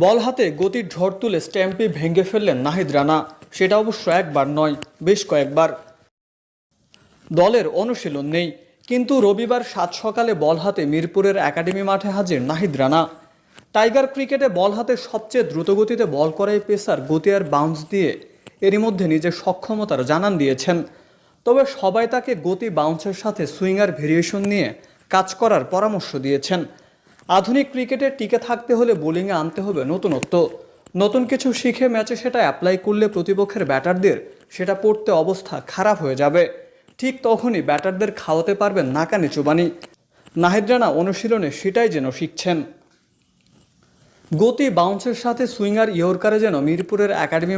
বল হাতে গতির ঝড় তুলে স্ট্যাম্পে ভেঙে ফেললেন নাহিদ রানা। সেটা অবশ্য একবার নয়, বেশ কয়েকবার। দলের অনুশীলন নেই, কিন্তু রবিবার সাত সকালে বল হাতে মিরপুরের একাডেমি মাঠে হাজির নাহিদ রানা। টাইগার ক্রিকেটে বল হাতে সবচেয়ে দ্রুতগতিতে বল করাই পেসার গতি আর বাউন্স দিয়ে এরই মধ্যে নিজের সক্ষমতার জানান দিয়েছেন। তবে সবাই তাকে গতি, বাউন্সের সাথে সুইঙ্গার ভেরিয়েশন নিয়ে কাজ করার পরামর্শ দিয়েছেন। আধুনিক ক্রিকেটে টিকে থাকতে হলে বোলিংয়ে আনতে হবে নতুনত্ব। নতুন কিছু শিখে ম্যাচে সেটা অ্যাপ্লাই করলে প্রতিপক্ষের ব্যাটারদের সেটা পড়তে অবস্থা খারাপ হয়ে যাবে। ঠিক তখনই ব্যাটারদের খাওয়াতে পারবেন নাকানি চুবানি। নাহিদ রানা অনুশীলনে সেটাই যেন শিখছেন। গতি, বাউন্সের সাথে সুইঙ্গার ইয়র্কারে যেন মিরপুরের একাডেমি